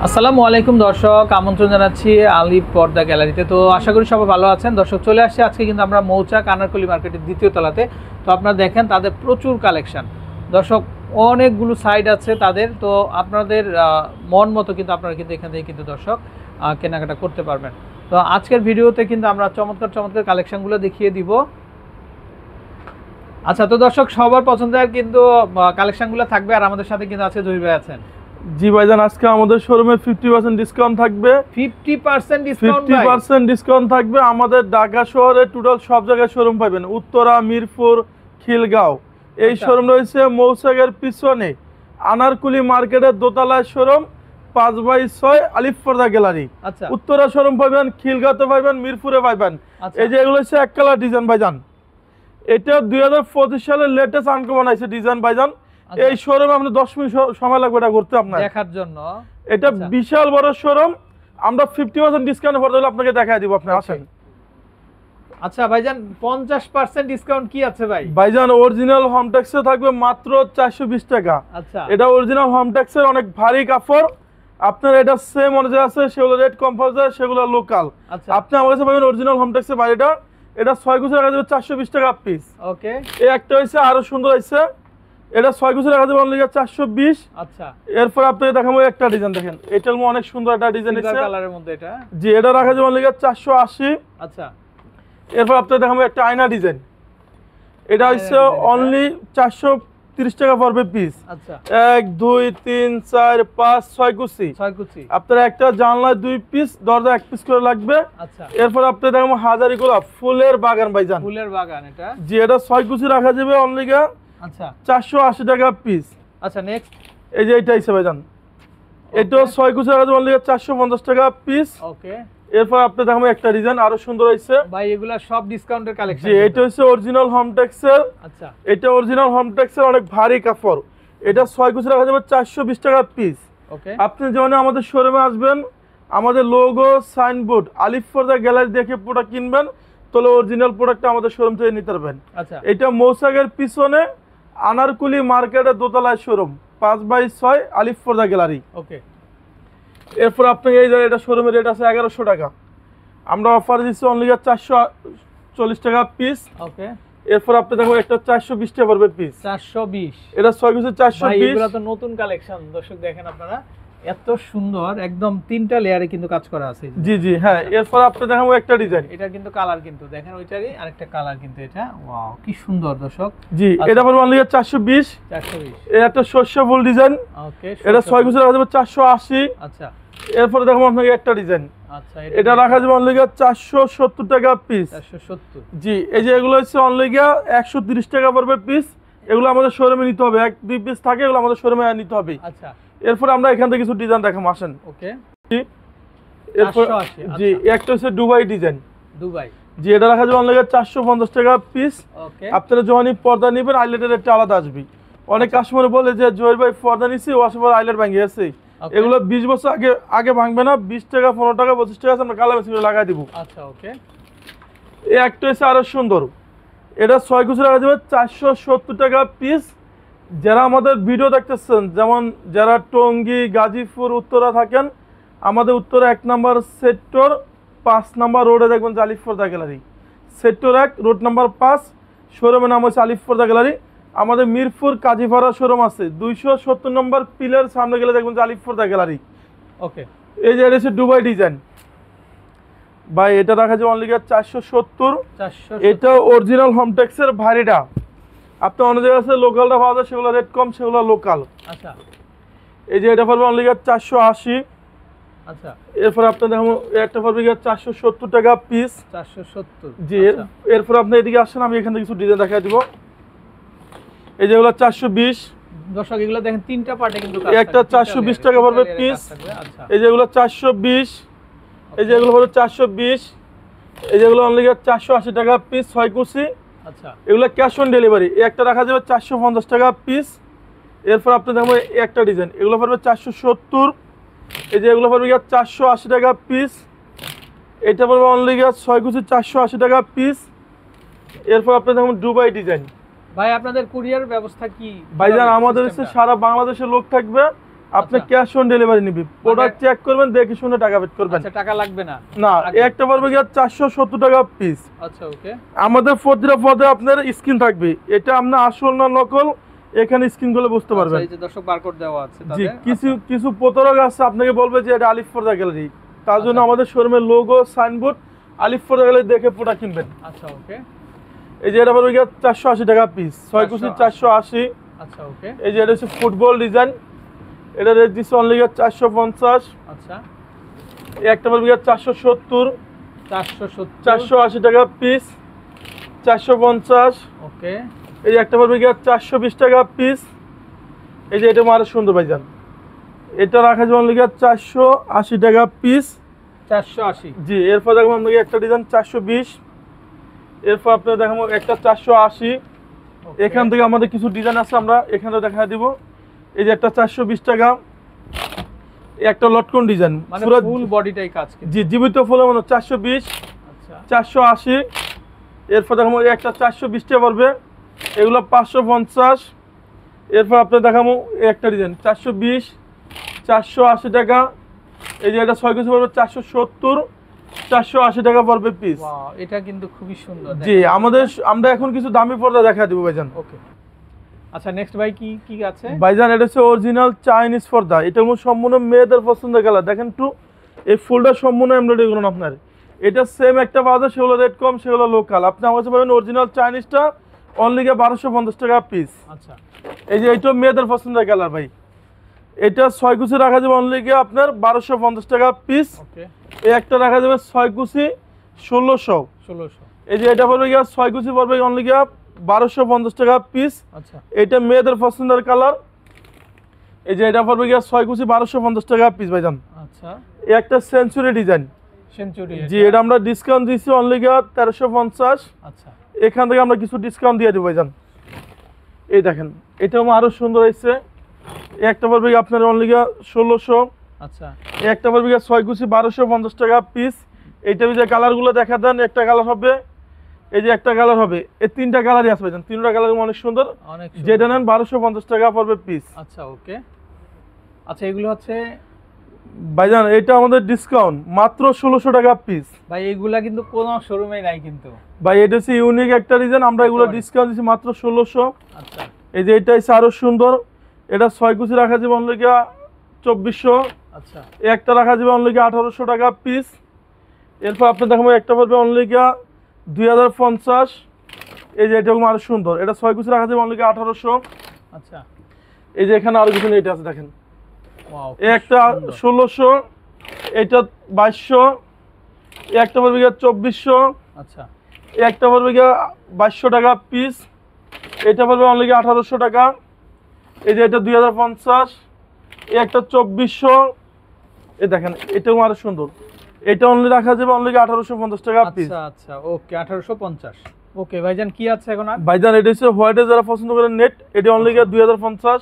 আসসালামু আলাইকুম দর্শক, আমন্ত্রণ জানাচ্ছি আলিফ পর্দা গ্যালারিতে। তো আশা করি সবাই ভালো আছেন। দর্শক চলে আসছে আজকে কিন্তু আমরা মৌচাক আনারকলি মার্কেটের দ্বিতীয় তলাতে। তো আপনারা দেখেন তাদের প্রচুর কালেকশন। দর্শক অনেকগুলো সাইড আছে তাদের, তো আপনাদের মন মতো কিন্তু আপনারা কিন্তু এখান থেকে কিন্তু দর্শক কেনাকাটা করতে পারবেন। তো আজকের ভিডিওতে কিন্তু আমরা চমৎকার চমৎকার কালেকশনগুলো দেখিয়ে দিব। আচ্ছা, তো দর্শক সবার পছন্দের কিন্তু কালেকশনগুলো থাকবে, আর আমাদের সাথে কিন্তু আজকে জহির ভাই আছেন। জি ভাইজান, আজকে আমাদের শোরুমে 50% ডিসকাউন্ট থাকবে। 50% ডিসকাউন্ট? 50% ডিসকাউন্ট থাকবে। আমাদের ঢাকা শহরে টোটাল সব জায়গায় শোরুম পাবেন, উত্তরা, মিরপুর, খিলগাঁও। এই শোরুম রয়েছে মৌচাকের পিছনে আনারকুলি মার্কেটের দোতলায় শোরুম, 5/6 আলিফ পর্দা গ্যালারি। আচ্ছা, উত্তরা শোরুম পাবেন, খিলগাঁওতে পাবেন, মিরপুরে পাবেন। এই যে এগুলো হচ্ছে এক কালার ডিজাইন ভাইজান, এটা 2025 সালের লেটেস্ট আনকমন আছে ডিজাইন ভাইজান। এই শোরুমে আপনি 10 মিনিট সময় লাগবে এটা করতে আপনার দেখার জন্য। এটা বিশাল বড় শোরুম, আমরা 50% ডিসকাউন্ট পড়তে হলে আপনাকে দেখায় দিব, আপনি আসেন। আচ্ছা ভাইজান, 50% ডিসকাউন্ট কি আছে ভাই? ভাইজান অরিজিনাল হোমটেক্সে থাকবে মাত্র 420 টাকা। আচ্ছা, এটা অরিজিনাল হোমটেক্সের অনেক ভারী কাপড়। আপনার এটা সেম অনুযায়ী আছে, সেগুলো রেড কম্পোজার, সেগুলো লোকাল। আচ্ছা, আপনি আমার কাছে পাবেন অরিজিনাল হোমটেক্সের বাড়িটা। এটা 6 গুছি রাখা যাবে 420 টাকা পিস। ওকে, এই একটা হইছে আরো সুন্দর হইছে, এটা 6 গুছি রাখা যাবে অনলি 420। আচ্ছা, এরপর আপনাকে দেখাবো একটা ডিজাইন, দেখেন এটার মধ্যে অনেক সুন্দর একটা ডিজাইন আছে সিলভার কালারের মধ্যে এটা। জি, এটা রাখা যাবে অনলি 480। আচ্ছা, এরপর আপনাকে দেখাবো একটা আয়না ডিজাইন, এটা হচ্ছে অনলি 430 টাকা পড়বে পিস। আচ্ছা, 1 2 3 4 5 6 কুচি। 6 কুচি। আপনার একটা জানলায় 2 পিস, দরজা 1 পিস করে লাগবে। আচ্ছা, এরপর আপনাকে দেখাবো হাজারি গোলাপ ফুলের বাগান ভাইজান। ফুলের বাগান এটা। জি, এটা 6 কুচি রাখা যাবে অনলি আচ্ছা, 480 টাকা পিস। আচ্ছা, নেক্সট। এই যে এটা হইছে ভাইজান, এটাও 6 কুচি রাখা যাবে অনলি 450 টাকা পিস। ওকে, এরপর আপনি দেখাবো একটা ডিজাইন আরো সুন্দর হইছে ভাই এগুলা সব ডিসকাউন্টের কালেকশন। জি, এটা হচ্ছে অরিজিনাল হোমটেক্সের। আচ্ছা, এটা অরিজিনাল হোমটেক্সের অনেক ভারী কাপড়। এটা 6 কুচি রাখা যাবে 420 টাকা পিস। ওকে, আপনি যখন আমাদের শোরুমে আসবেন, আমাদের লোগো সাইনবোর্ড আলিফ পর্দা গ্যালারি দেখে প্রোডাক্ট কিনবেন, তাহলে অরিজিনাল প্রোডাক্টটা আমাদের শোরুম থেকে নিতে পারবেন। আচ্ছা, এটা মৌচাকের পিছনে আনারকুলি মার্কেটের দোতলায় শোরুম, 5/6 আলিফ পর্দা গ্যালারি। ওকে, এরপর আপনি এই যে এটা শোরুমের রেট আছে 1100 টাকা, আমরা অফার দিচ্ছি অনলি 440 টাকা পিস। ওকে, এরপর আপনি দেখো একটা 420 টাকা পড়বে পিস। 420। এটা 6 পিসে 420। এগুলো তো নতুন কালেকশন। দর্শক দেখেন আপনারা, এত সুন্দর, একদম 3টা লেয়ারে কিন্তু কাজ করা আছে। জি জি, হ্যাঁ। এরপর আপনি দেখাবো একটা ডিজাইন, এটা কিন্তু কালার কিন্তু দেখেন ওইটারই আরেকটা কালার কিন্তু এটা। ওয়াও, কি সুন্দর দর্শক। জি, এটা পড়বে অনলি 420। 420। এটা একটা শস্য ফুল ডিজাইন। ওকে, এটা 6 পিসে রাখা যাবে 480। আচ্ছা, এরপর দেখাবো আপনাকে একটা ডিজাইন, আচ্ছা, এটা রাখা যাবে অনলি 470 টাকা পিস। 470। জি, এই যে এগুলো হচ্ছে অনলি 130 টাকা পড়বে পিস। এগুলো আমাদের শোরুমে নিতে হবে, 1 2 পিস থাকে, এগুলো আমাদের শোরুমে নিতে হবে। আচ্ছা, এরপর আমরা এখান থেকে কিছু ডিজাইন দেখাবো, আসেন। ওকে, জি, এরপর 480। জি, একটা হচ্ছে দুবাই ডিজাইন। দুবাই। জি, এটা রাখা যাবে অনলি 450 টাকা পিস। ওকে, আপনারা যখনই পর্দা নেবেন আইলেটের রেটটা আলাদা আসবে। অনেক কাস্টমার বলে যে জহির ভাই পর্দা নিছি, ও আসার পর আইলেট ভাঙে গেছে। এগুলো 20 বছর আগে আগে ভাঙবে না। 20 টাকা 15 টাকা 25 টাকা আছে, আমরা কালার মেশিনে লাগাই দিব। আচ্ছা, ওকে, এই একটা হচ্ছে আরো সুন্দর, এটা 6 কুচি রাখা যাবে 470 টাকা পিস। যারা আমাদের ভিডিও দেখতেছেন, যেমন যারা টঙ্গী, গাজীপুর, উত্তরা থাকেন, আমাদের উত্তরা 1 নম্বর সেক্টর 5 নম্বর রোডে দেখবেন যে আলিফ পর্দা গ্যালারি। সেক্টর 1 রোড নাম্বার 5, শোরুমের নাম হচ্ছে আলিফ পর্দা গ্যালারি। আমাদের মিরপুর কাজীপাড়া শোরুম আছে, 270 নম্বর পিলার সামনে গেলে দেখবেন যে আলিফ পর্দা গ্যালারি। ওকে, এই যে এটা হচ্ছে দুবাই ডিজাইন ভাই, এটা রাখা যাবে অনলি 470। এটা অরিজিনাল হোমটেক্সের ভারীটা। আপনি অন্য জায়গায় আছে লোকালটা পাওয়া যায়, সেগুলো রেট কম, সেগুলো লোকাল। আচ্ছা, এই যে এটা পড়বে অনলি 480। আচ্ছা, এরপর আপনি দেখুন একটা পড়বে 470 টাকা পিস। 470। জি, এরপর আপনি এদিকে আসেন, আমি এখান থেকে কিছু ডিজাইন দেখাই দিব। এই যেগুলো 420। দর্শক এগুলো দেখেন 3টা পার্টে কিন্তু একটা 420 টাকা পড়বে পিস। আচ্ছা, এই যেগুলো 420। এই যেগুলো পড়বে 420। এই যেগুলো অনলি 480 টাকা পিস, 6 কুচি। আচ্ছা, এগুলো ক্যাশ অন ডেলিভারি। একটা রাখা যাবে 450 টাকা পিস। এরপর আপনি দেখবেন একটা ডিজাইন, এগুলো পড়বে 470। এই যে এগুলো পড়বে 480 টাকা পিস। এটা পড়বে অনলি 6 কুচি 480 টাকা পিস। এরপর আপনি দেখুন দুবাই ডিজাইন। ভাই আপনাদের কুরিয়ার ব্যবস্থা কি? ভাইজান আমাদের সারা বাংলাদেশের লোক থাকবে, আপনি ক্যাশ অন ডেলিভারি নিবি, প্রোডাক্ট চেক করবেন, দেখে শুনে টাকা পেড করবেন। আচ্ছা, টাকা লাগবে না? না, একটা পড়বে গিয়ে 470 টাকা পিস। আচ্ছা, ওকে। আমাদের প্রতিটা পদে আপনার স্ক্রিন থাকবে, এটা আপনার আসল না নকল এখানে স্ক্রিন গুলো বুঝতে পারবেন। এই যে দর্শক বারকোড দেওয়া আছে জি, তাদের। কিছু প্রতারক আছে আপনাকে বলবে যে এটা আলিফ পর্দা গ্যালারি, তার জন্য আমাদের শোরুমের লোগো সাইনবোর্ড আলিফ পর্দা গ্যালারি দেখে প্রোডাক্ট কিনবেন। আচ্ছা, ওকে। এই যে এটা পড়বে গিয়ে 480 টাকা পিস, 6 কুচি 480। আচ্ছা, ওকে। এই যে এটা হচ্ছে ফুটবল ডিজাইন, এটা রেট দিচ্ছে অনলি 450। আচ্ছা, এই একটা পড়বে গিয়ে 470, 480 টাকা পিস, 450। ওকে। এই যে একটা পড়বে গিয়ে 420 টাকা পিস। এই যে এটা আরো সুন্দর ভাইজান, এটা রাখা যাবে অনলি 480 টাকা পিস। 480? জি। এরপর দেখবো আপনাকে একটা ডিজাইন 420, এরপর আপনার দেখাবো একটা 480। এখান থেকে আমাদের কিছু ডিজাইন আছে, আমরা এখানে দেখা দিব। এই যে একটা 420 টাকা, একটা লটকন ডিজাইন, মানে পুরো ফুল বডিটাই কাজ কিন্তু। জি, জীবিত ফুল মানে 420। আচ্ছা, 480। এরপর দেখাবো একটা 420 টাকা পড়বে, এগুলো 550। এরপর আপনার দেখাবো একটা ডিজাইন 420, 480 টাকা। এই যে এটা 6 কুচি পড়বে 470, 480 টাকা পড়বে পিস। ওয়াও, এটা কিন্তু খুবই সুন্দর। জি, আমরা এখন কিছু দামি পর্দা দেখা দিব ভাইজান। ওকে। আচ্ছা, নেক্সট ভাই কি আছে? ভাইজান এটা হচ্ছে অরিজিনাল চাইনিজ পর্দা, এটা সম্পূর্ণ মেয়েদের পছন্দের কালার। দেখেন একটু এই ফুলটা সম্পূর্ণ এমব্রয়ডারি করুন আপনার। এটা সেম একটা বাজার, সেগুলো রেট কম, সেগুলো লোকাল। আপনি আমার কাছে পাবেন অরিজিনাল চাইনিজটা অনলি 1250 টাকা পিস। আচ্ছা, এই যে এইটা মেয়েদের পছন্দের কালার ভাই, এটা 6 কুচি রাখা যাবে অনলি আপনার 1250 টাকা পিস। ওকে। এই একটা রাখা যাবে 6 কুচি 1600। এই যে এটা পড়বে 6 কুচি পড়বে অনলি 1250 টাকা পিস। আচ্ছা, এটা মেয়েদের পছন্দের কালার। এই যে এটা পড়বে 6 কুচি 1250 টাকা পিস ভাইজান। আচ্ছা, এই একটা সেঞ্চুরি ডিজাইন। সেঞ্চুরি? জি, এটা আমরা ডিসকাউন্ট দিচ্ছি অনলি 1350। আচ্ছা, এখান থেকে আমরা কিছু ডিসকাউন্ট দিয়ে দেবো ভাইজান। এই দেখেন, এটাও আরো সুন্দর হয়েছে। এই একটা পড়বে আপনার অনলি 1600। আচ্ছা, এই একটা পড়বে 6 কুচি 1250 টাকা পিস। এইটা যে কালারগুলো দেখা দেন, একটা কালার হবে, এই যে একটা কালার হবে, এই তিনটা কালারই আছে ভাইজান, তিনটা কালার অনেক সুন্দর। যেটা নেন 1250 টাকা পড়বে পিস। আচ্ছা, ওকে। আচ্ছা, এগুলো হচ্ছে ভাইজান এটা আমাদের ডিসকাউন্ট মাত্র 1600 টাকা পিস। ভাই এগুলা কিন্তু কোনো শোরুমে নাই কিন্তু ভাই, এটা হচ্ছে ইউনিক একটা রিজন, আমরা এগুলো ডিসকাউন্ট দিচ্ছি মাত্র 1600। আচ্ছা, এই যে এটা হচ্ছে আরো সুন্দর, এটা 6 কুচি রাখা যাবে অনলি 2400। আচ্ছা, একটা রাখা যাবে অনলি 1800 টাকা পিস। এরপর আপনি দেখাবো একটা পড়বে অনলি 2050। এই যে এটা আরো সুন্দর, এটা 6 কুচি রাখা যাবে অনলি 1800। আচ্ছা, এই যে এখানে আরো কিছু এটা আছে দেখেন, ওয়াও, এই একটা 1600, এটা 2200, এই একটা পড়বে 2400। আচ্ছা, এই একটা পড়বে 2200 টাকা পিস। এটা পড়বে অনলি 1800 টাকা। এই যে এটা 2050, এই একটা 2400। এই দেখেন এটাও আরো সুন্দর, এটা অনলি রাখা যাবে অনলি 1850 টাকা পিস। আচ্ছা, আচ্ছা, ওকে, 1850। ওকে ভাইজান, কি আছে এখন আর? ভাইজান এটা হচ্ছে হোয়াইটে যারা পছন্দ করেন নেট, এটা অনলি 2050।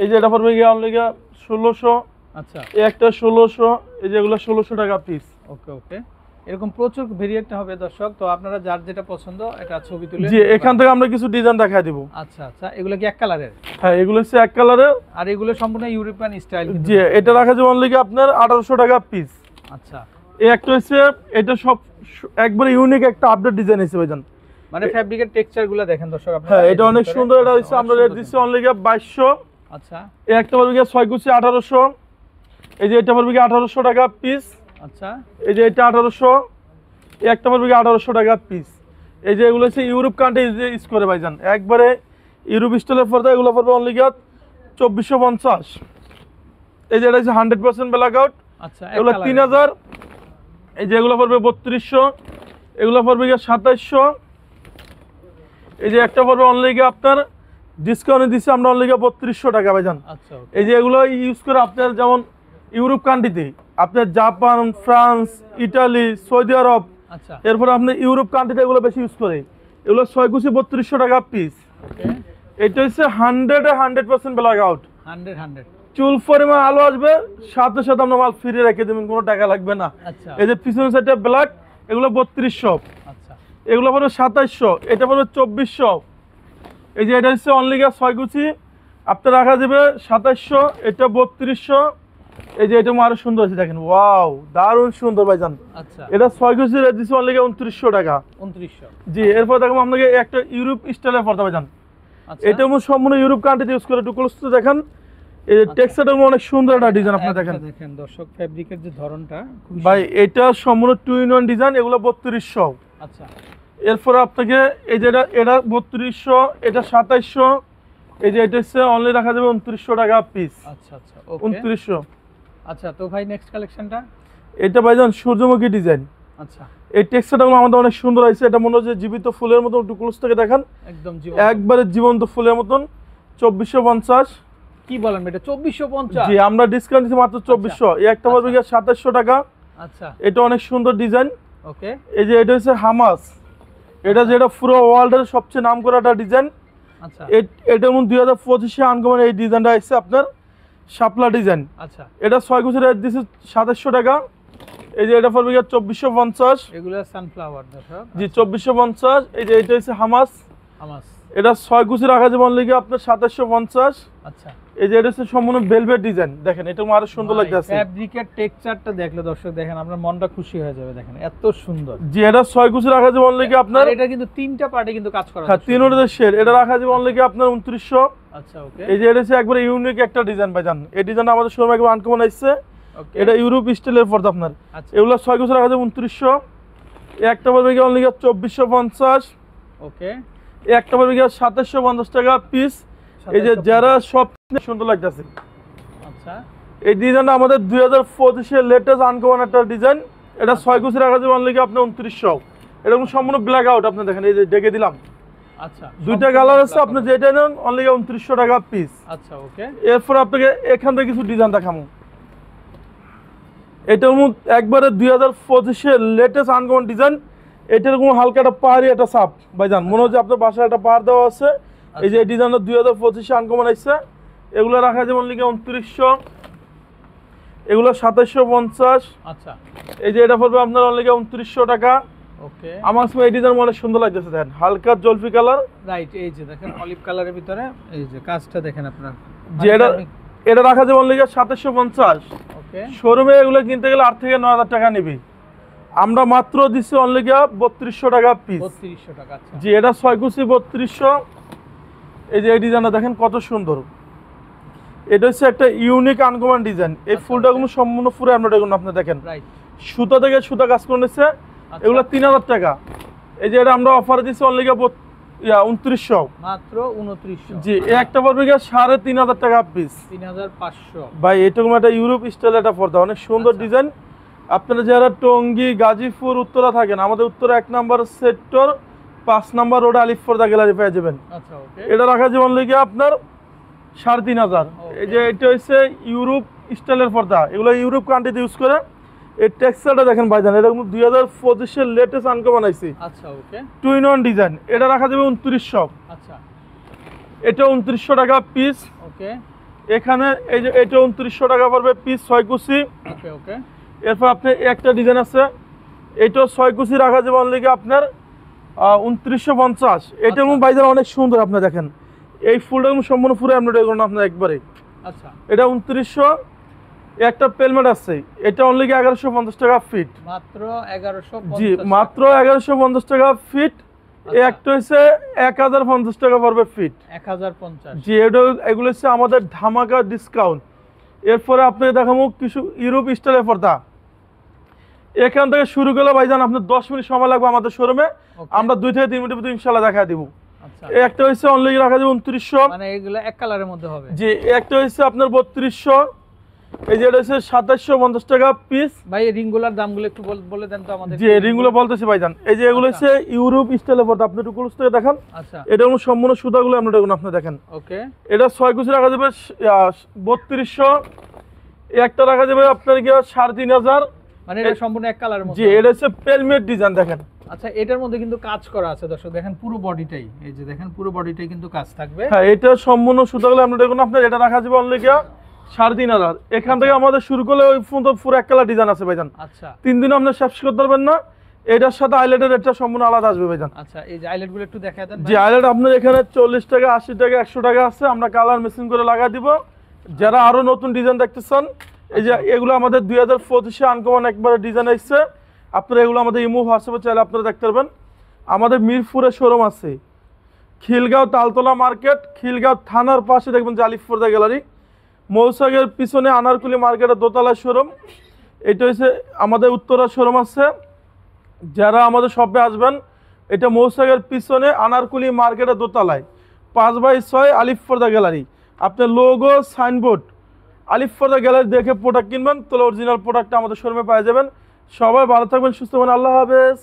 এই যে এটা পড়বে অনলি 1600। আচ্ছা, এই একটা 1600, এই যে এগুলো 1600 টাকা পিস। ওকে, ওকে। এরকম প্রচুর ভেরিয়েন্ট হবে দর্শক, তো আপনারা যার যেটা পছন্দ এটা ছবি তুলে জি, এখান থেকে আমরা কিছু ডিজাইন দেখাই দিব। আচ্ছা, আচ্ছা, এগুলো কি এক কালারের? হ্যাঁ, এগুলো হচ্ছে এক কালারের, আর এগুলো সম্পূর্ণ ইউরোপিয়ান স্টাইল? জি, এটা রাখা যাবে অনলি আপনার 1800 টাকা পিস। আচ্ছা, এই একটা হচ্ছে, এটা সব একবারে ইউনিক একটা আপডেট ডিজাইন হিসেবে ভাইজান, মানে ফ্যাব্রিকের টেক্সচার গুলো দেখেন দর্শক আপনারা। হ্যাঁ, এটা অনেক সুন্দর। এটা হচ্ছে আমরা রেট দিচ্ছি অনলি 2200। আচ্ছা, এই একটা পড়বে 6 কুচি 1800। এই যে এটা পড়বে 1800 টাকা পিস। আচ্ছা, এই যে এটা 1800। এই একটা পড়বে 1800 টাকা পিস। এই যে এগুলো হচ্ছে ইউরোপ কান্ট্রি ইউজ করে ভাইজান, একবারে ইউরোপ স্টাইলের পর্দা, এগুলো পড়বে অনলি 2450। এই যে এটা হচ্ছে 100% ব্ল্যাক আউট। আচ্ছা, এগুলো 3000। এই যে এগুলো পড়বে 3200। এগুলো পড়বে 2700। এই যে একটা পড়বে অনলি আপনার ডিসকাউন্ট দিচ্ছি আমরা অনলি 3200 টাকা ভাইজান। আচ্ছা, এই যে এগুলো ইউজ করে আপনার যেমন ইউরোপ কান্ট্রিতে, আপনার জাপান, ফ্রান্স, ইটালি, সৌদি আরব, আচ্ছা, এরপর আপনি ইউরোপ কান্ট্রিতে এগুলো বেশি ইউজ করে। এগুলো 6 কুচি 3200 টাকা পিস। ওকে, এটা হচ্ছে 100% ব্ল্যাক আউট। 100 চুল পরিমাণ আলো আসবে, সাথে সাথে আপনার মাল ফিরে রেখে দেবেন, কোনো টাকা লাগবে না। আচ্ছা, এই যে পিছনের সাইডে ব্ল্যাক, এগুলো 3200। আচ্ছা, এগুলো পড়বে 2700। এটা পড়বে 2400। এই যে এটা হচ্ছে অনলি 6 কুচি আপনার রাখা যাবে 2700, এটা 3200। এই যে এটা আরো সুন্দর আছে দেখেন, ওয়াও দারুণ সুন্দর ভাইজান। আচ্ছা, এটা 6 কেজি রেট দিচ্ছে অনলি 2900 টাকা। 2900। জি, এরপর দেখো আপনাকে একটা ইউরোপ স্টাইলের পর্দা ভাইজান। আচ্ছা, এটা সম্পূর্ণ ইউরোপ কান্ট্রিতে ইউজ করে, একটু ক্লোজ তো দেখেন। এই টেক্সচারটা অনেক সুন্দর একটা ডিজাইন আপনি দেখেন। দেখেন দর্শক, ফেব্রিকের যে ধরনটা খুবই ভাই এটা সম্পূর্ণ 2 in 1 ডিজাইন, এগুলো 3200। আচ্ছা, এরপর আপনাকে এই যে এটা 3200, এটা 2700, এই যে এটা হচ্ছে অনলি রাখা যাবে 2900 টাকা পিস। আচ্ছা আচ্ছা, ওকে 2900। আচ্ছা, তো ভাই নেক্সট কালেকশনটা। এটা ভাইজান সূর্যমুখী ডিজাইন। আচ্ছা, এই টেক্সচারটা আমাদের অনেক সুন্দর হয়েছে। এটা মনে হচ্ছে জীবিত ফুলের মতন, একটু ক্লোজ থেকে দেখেন, একদম একবারে জীবন্ত ফুলের মতন। 2450। কি বলেন এটা 2450? জি, আমরা ডিসকাউন্ট দিচ্ছি মাত্র 2400। এই একটা পড়বে 2700 টাকা। আচ্ছা, এটা অনেক সুন্দর ডিজাইন। ওকে, এই যে এটা হচ্ছে হামাস, এটা যেটা পুরো ওয়ার্ল্ডের সবচেয়ে নাম করা একটা ডিজাইন। আচ্ছা এটার মধ্যে 2025-এ আনকমন এই ডিজাইনটা আসছে আপনার শাপলা ডিজাইন। আচ্ছা, এটা 6 কেজি রেট দিচ্ছে 2700 টাকা। এই যে এটা পড়বে 2450। এগুলো সানফ্লাওয়ার দর্শক। জি, 2450। এই যে এটা হচ্ছে হামাস, আমাস। এটা 6 কেজি রাখা যাবে অনলি আপনার 2750। আচ্ছা, এই যে এটা হচ্ছে সম্পূর্ণ ভেলভেট ডিজাইন, দেখেন এটা আরো সুন্দর লাগতেছে। ফেব্রিকের টেক্সচারটা দেখলে দর্শক দেখেন আপনার মনটা খুশি হয়ে যাবে, দেখেন এত সুন্দর। জি, এটা 6 কেজি রাখা যাবে অনলি আপনার। এটা কিন্তু তিনটা পার্টে কিন্তু কাজ করা। হ্যাঁ, তিনটা শেড। এটা রাখা যাবে অনলি আপনার 2900। আচ্ছা, ওকে। এই যে এটা হচ্ছে একবারে ইউনিক একটা ডিজাইন ভাইজান। এই ডিজাইনটা আমাদের শোরুমে একবার আনকমন আসছে। ওকে, এটা ইউরোপ স্টাইলের পর্দা আপনার। আচ্ছা, এগুলো 6 কেজি রাখা যাবে 2900। একটা পড়বে অনলি 2450। ওকে, একটা পড়বে 2750 টাকা পিস। এই যে যারা সব সুন্দর লাগতেছে। আচ্ছা, এই ডিজাইনটা আমাদের 2025-এর লেটেস্ট আনকমন একটা ডিজাইন। এটা 6 কেজি রাখা যাবে অনলি আপনার 2900। এটা সম্পূর্ণ ব্ল্যাক আউট, আপনি দেখেন এই যে ডেকে দিলাম। আচ্ছা, দুইটা কালার আছে, আপনি যেটা নেন অনলি 2900 টাকা পিস। আচ্ছা, ওকে, এরপর আপনাকে এখান থেকে কিছু ডিজাইন দেখাবো। এটার মধ্যে একবারে 2025-এর লেটেস্ট আনকমন ডিজাইন। এটার কোনো হালকা একটা পাহাড়ি একটা সাপ ভাইজান, মনে হচ্ছে আপনার বাসায় একটা পাহাড় দেওয়া আছে। এই যে এই ডিজাইনটা 2025-এ আনকমন আসছে। এগুলো রাখা যাবে অনলি 2900। এগুলো 2750। আচ্ছা, এই যে এটা পড়বে আপনার অনলি 2900 টাকা। ওকে, আমার সময় এই ডিজাইন অনেক সুন্দর লাগতেছে, দেখেন হালকা জলফি কালার। রাইট, এই যে দেখেন অলিভ কালারের ভিতরে এই যে কাজটা দেখেন আপনার। যে এটা রাখা যাবে অনলি 2750। ওকে, শোরুমে এগুলো কিনতে গেলে 8 থেকে 9000 টাকা নেবে, আমরা মাত্র দিচ্ছি অনলি 3200 টাকা পিস। 3200 টাকা। আচ্ছা, জি, এটা 6 কেজি 3200। এই যে এই ডিজাইনটা দেখেন কত সুন্দর। এটা হচ্ছে একটা ইউনিক আনকমন ডিজাইন। এই ফুলটা কোনো সম্পূর্ণ পুরো এমব্রয়ডারি করুন, আপনি দেখেন রাইট, সুতা থেকে সুতা কাজ করে নিচ্ছে। এগুলো 3000 টাকা। এই যে এটা আমরা অফারে দিচ্ছি অনলি 2900 মাত্র 2900। জি, একটা পড়বে 3500 টাকা পিস। 3500 ভাই এটা কোনো একটা ইউরোপ স্টাইল একটা পর্দা, অনেক সুন্দর ডিজাইন। আপনারা যারা টঙ্গী, গাজীপুর, উত্তরা থাকেন, আমাদের উত্তরা 1 নম্বর সেক্টর 5 নম্বর রোড আলিফ পর্দা গ্যালারি পেয়ে যাবেন। আচ্ছা, ওকে, এটা রাখা যাবে অনলি আপনার 3500। এই যে এটা হচ্ছে ইউরোপ স্টাইলের পর্দা, এগুলো ইউরোপ কান্ট্রিতে ইউজ করে। এই টেক্সচারটা দেখেন ভাইজান, এটা 2025-এর লেটেস্ট আনকমন আইছে। আচ্ছা, ওকে, 2 in 1 ডিজাইন। এটা রাখা যাবে 2900। আচ্ছা, এটা 2900 টাকা পিস। ওকে, এখানে এই যে এটা 2900 টাকা পড়বে পিস 6 কুচি। ওকে, ওকে, এরপর আপনি একটা ডিজাইন আছে, এটাও 6 কুচি রাখা যাবে অনলি আপনার 2950। এটা ভাইজান অনেক সুন্দর, আপনি দেখেন এই ফুলটা সম্পূর্ণ পুরো এমব্রয়ডারি করুন আপনার একবারে। আচ্ছা, এটা 2900। একটা পেলমেট আছে, এটা অনলি 1150 টাকা ফিট। মাত্র 1150। জি, মাত্র 1150 টাকা ফিট। এই একটা হচ্ছে 1050 টাকা পড়বে ফিট। 1050। জি, এগুলো হচ্ছে আমাদের ধামাকা ডিসকাউন্ট। এরপরে আপনাকে দেখাবো কিছু ইউরোপ স্টাইলের পর্দা। এখান থেকে শুরু করলে ভাইজান আপনার 10 মিনিট সময় লাগবে আমাদের শোরুমে, আমরা 2 থেকে 3 মিনিটের ভিতরে ইনশাআল্লাহ দেখা দিব। আচ্ছা, এই একটা হচ্ছে অনলি রাখা যাবে 2900। মানে এগুলো এক কালারের মধ্যে হবে। জি, একটা হচ্ছে আপনার 3200। এই যে এটা হচ্ছে 2750 টাকা পিস। ভাই এই রিংগুলার দামগুলো একটু বলে দেন তো আমাদের। জি, রিংগুলো বলতেছি ভাইজান। এই যে এগুলো হচ্ছে ইউরোপ স্টাইলের পর্দা, আপনি একটু ক্লোজ থেকে দেখেন। আচ্ছা, এটা হলো সম্পূর্ণ সুতাগুলো আমরা দেখুন, আপনি দেখেন। ওকে, এটা 6 কুচি রাখা যাবে 3200। একটা রাখা যাবে আপনার 3500। মানে এটা সম্পূর্ণ এক কালারের মধ্যে। জি, এটা হচ্ছে পেলমেট ডিজাইন দেখেন। আচ্ছা, এটার মধ্যে কিন্তু কাজ করা আছে দর্শক, দেখেন পুরো বডিটাই, এই যে দেখেন পুরো বডিটাই কিন্তু কাজ থাকবে। হ্যাঁ, এটা সম্পূর্ণ সুতাগুলো আমরা দেখুন, আপনার এটা রাখা যাবে অনলি 3500। এখান থেকে আমাদের শুরু করলে ওই পুরো এক কালার ডিজাইন আছে ভাইজান। আচ্ছা, 3 দিন আপনি শেষ করতে পারবেন না। এটার সাথে আইলেটের রেটটা সম্পূর্ণ আলাদা আসবে ভাইজান। আচ্ছা, এই যে আইলেট গুলো একটু দেখায় দেন যে আইলেট আপনার এখানে 40 টাকা 80 টাকা 100 টাকা আছে, আমরা কালার মেশিন করে লাগা দিব। যারা আরো নতুন ডিজাইন দেখতেছেন, এই যে এগুলো আমাদের 2025 এ আনকমন একবারে ডিজাইন আসছে। আপনারা এগুলো আমাদের ইমো হোয়াটসঅ্যাপে চাইলে আপনারা দেখতে পারবেন। আমাদের মিরপুরে শোরুম আছে, খিলগাঁও তালতলা মার্কেট, খিলগাঁও থানার পাশে দেখবেন যে আলিফ পর্দা গ্যালারি, মৌসাগের পিছনে আনারকুলি মার্কেটের দোতলায় শোরুম। এটা হচ্ছে আমাদের উত্তরা শোরুম আছে। যারা আমাদের শপে আসবেন, এটা মৌসাগের পিছনে আনারকুলি মার্কেটের দোতলায় 5/6 আলিফ পর্দা গ্যালারি। আপনার লোগো সাইনবোর্ড আলিফ পর্দা গ্যালারি দেখে প্রোডাক্ট কিনবেন, তাহলে অরিজিনাল প্রোডাক্টটা আমাদের শোরুমে পেয়ে যাবেন। সবাই ভালো থাকবেন, সুস্থ থাকবেন, আল্লাহ হাফেজ।